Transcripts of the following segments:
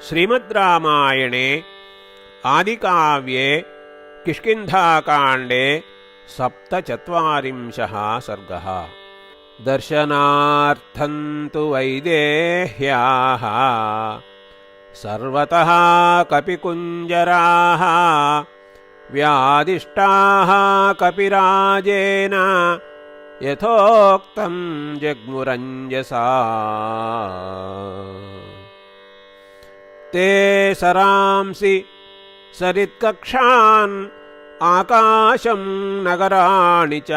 श्रीमद्रामायणे आदिकाव्ये किष्किन्धाकाण्डे 47 सर्गः। दर्शनार्थं तु वैदेह्याः सर्वतः कपिकुञ्जराः व्यादिष्टाः कपिराजेन यथोक्तं जग्मुरञ्जसा। ते सरांसि सरित्कक्षान् आकाशं नगराणि च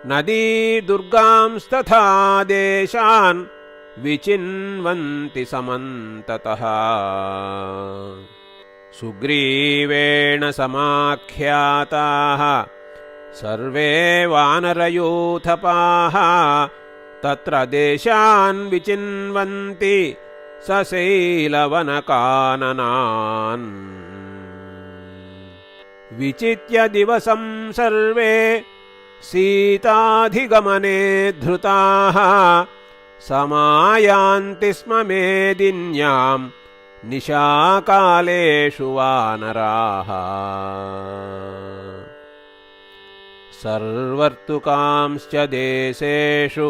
नदी दुर्गांस्तथा देशान् विचिन्वन्ति समन्ततः। सुग्रीवेण समाख्याताः सर्वे वानरयूथपाः तत्र देशान् विचिन्वन्ति सशैलवनकाननान्। विचित्य दिवसं सर्वे सीताधिगमने धृताः समायान्ति स्म मेदिन्यां निशाकालेषु वानराः। सर्वर्तुकांश्च देशेषु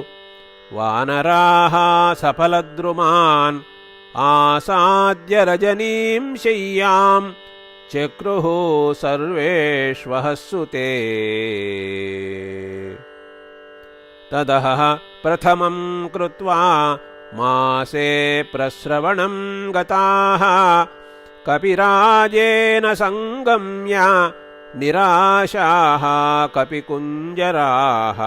वानराः सफलद्रुमान् आसाद्य रजनीं शय्यां चक्रुः सर्वेष्वहस्सुते। तदह प्रथमं कृत्वा मासे प्रश्रवणं गताः कपिराजेन संगम्य निराशाः कपिकुञ्जराः।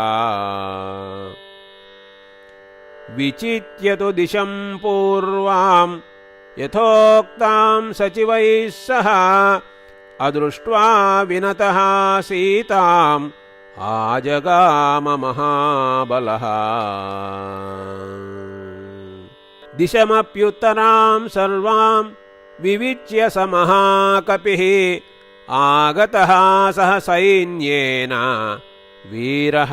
विचित्य तु दिशं पूर्वां यथोक्तां सचिवैः सह अदृष्ट्वा विनतः सीताम् आजगाम महाबलः। दिशमप्युत्तरां सर्वां विविच्य स महाकपिः आगतः सह सैन्येन वीरः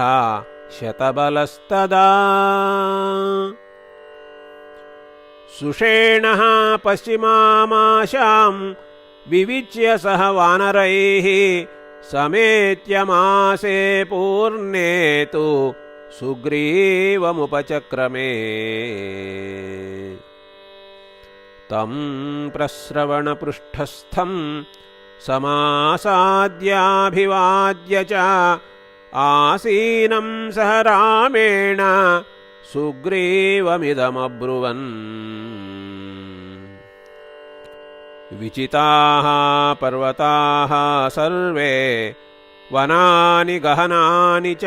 शतबलस्तदा। सुषेणः पश्चिमामाशां विविच्य सह वानरैः समेत्य मासे पूर्णे तु सुग्रीवमुपचक्रमे। तं प्रश्रवणपृष्ठस्थं समासाद्याभिवाद्य च आसीनं सह रामेण सुग्रीवमिदमब्रुवन्। विचिताः पर्वताः सर्वे वनानि गहनानि च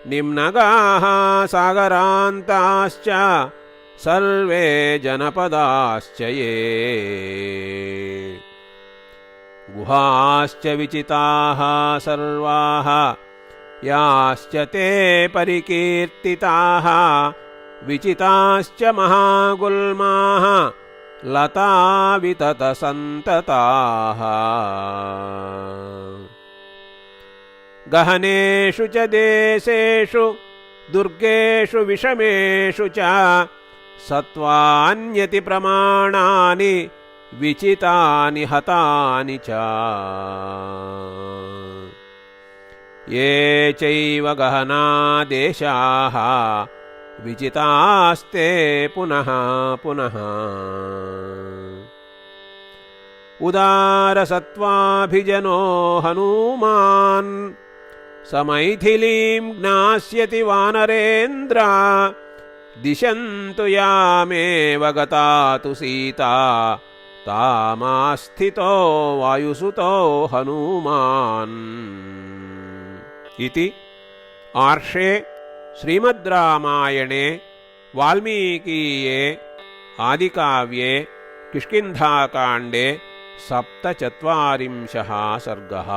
निम्नगाः सागरान्ताश्च सर्वे जनपदाश्च ये। गुहाश्च विचिताः सर्वाः याश्च ते परिकीर्तिताः विचिताश्च महागुल्माः लता विततसन्तताः। गहनेषु च देशेषु दुर्गेषु विषमेषु च सत्त्वान्यति प्रमाणानि विचितानि हतानि च। ये चैव गहना देशाः विचितास्ते पुनः पुनः। उदारसत्त्वाभिजनो हनूमान् समैथिलीं ज्ञास्यति वानरेन्द्र। दिशन्तु यामेव गता तु सीता तामास्थितो वायुसुतो हनूमान्। इति आर्षे श्रीमद्रामायणे वाल्मीकीये आदिकाव्ये किष्किन्धाकाण्डे 47 सर्गः।